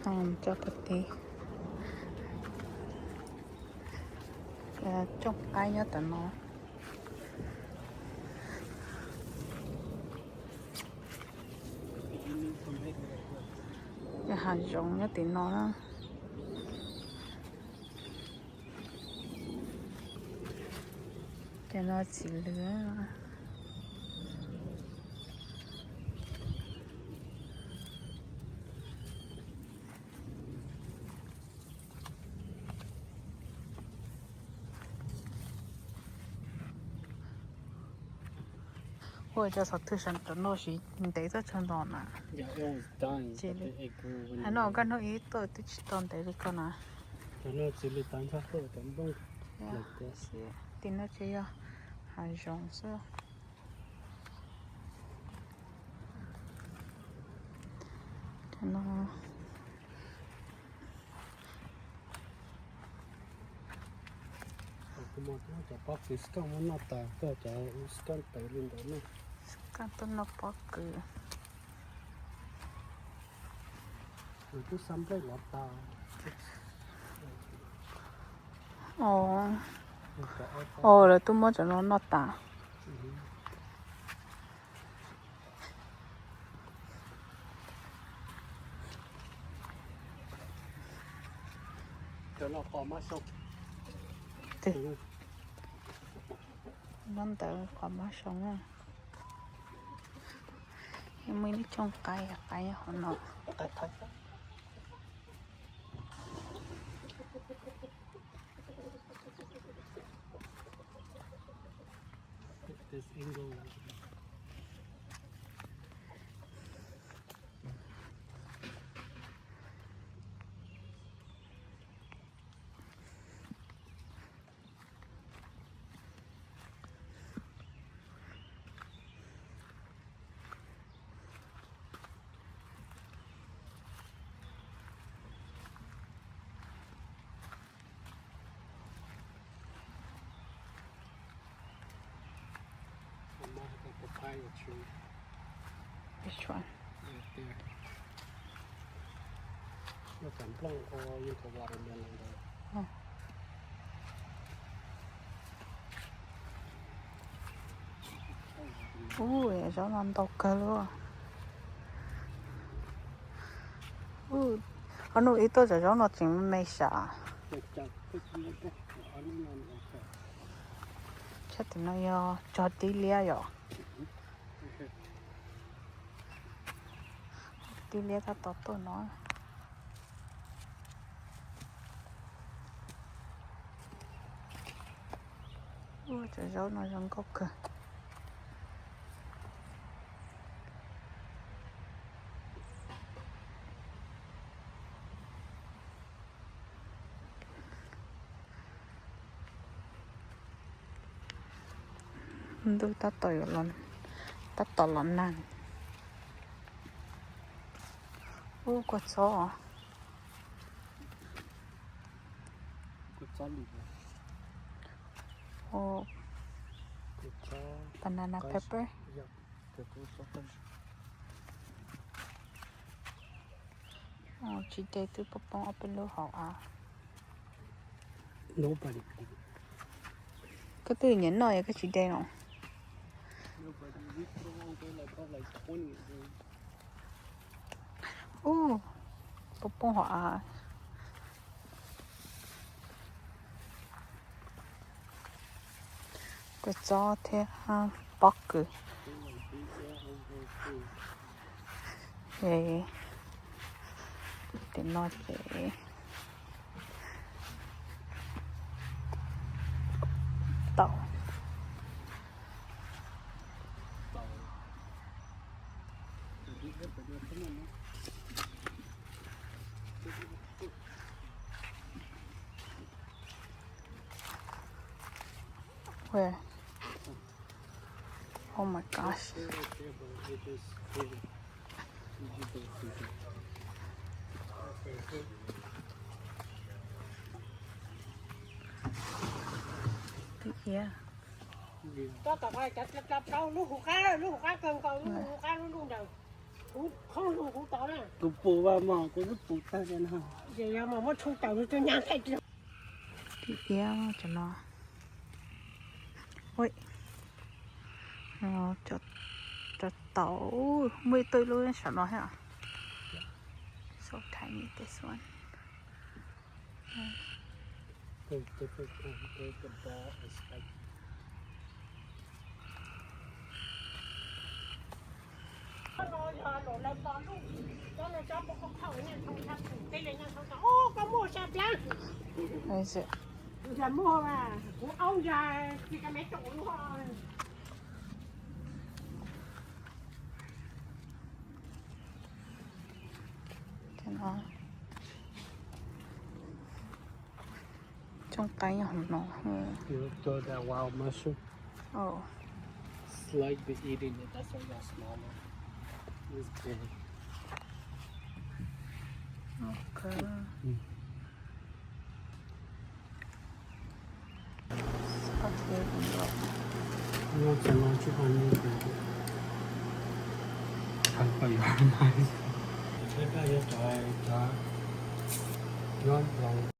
cho bật đi trong ai nhớ tận nó cái hạt giống nhớ tận nó đó cái nó chỉ lứa或者说特sản tận nó chỉ để rất chân đòn à Yeah, it was dying, Chili. but it grew when anh nói cái nó ít tôi chỉ tồn để được con à nó chỉ là tán phát thôi, tán bông yeah like this. tin nó chỉ hạt giống sao nó Kuma tu macam pakai sekarang mana tak ke macam sekarang tak boleh dah ni. kan tuh nó pakai Itu sampai lata. rồi tôi mới cho nó tả Cho nó có masuk. thì nó tự có má sống à nhưng mình đi trồng cây họ nó Thật thật. This angle. Papaya tree. which one Right there. Nó cảm plong or như có watermelon there. ui cho nó độc cơ luôn nó ít tôi cho nó chỉ mấy xả chắc thì nó cho tí lia rồi tí lia ta tốt tôi nói cho nó trong gốc cơ tôi ta tỏi lần nàn có chó banana pepper chị đây tôi bóc bông ở bên lô họ à Nobody. cái từ nhấn nói cái chị đây nó Nobody. We throw away like 20. bóc bông họ à cái chó thế ha bóc cứ để nói để tàu where oh my gosh yeah cho tao phải chặt câu lúc hụt cá cần cầu lúc hụt cá luôn đâu cũng không đủ cũng tao nè Cô bố ba mà cô rất bố ta thế nào. giờ mà mất không tao cho nhang cái gì Thì kia cho nó. Ôi. Cho tàu mới tôi luôn sợ nó hả? So tiny this one. The ball is like nó giờ nổ lên to luôn cho nó cho một con thầu nha thầu thầu cái này nha thầu ô có mua xe lắm Is it? giờ mua mà của ông già thì cái mấy chỗ luôn Cho nó. Trong tay không nó. you throw that wild mushroom. Oh. It's like the eating it. That's why they're smaller. It's big. Okay. Okay. Nó sẽ nói chứ còn như thế. Thằng phải vào máy. Thế bây giờ trời ngon lòng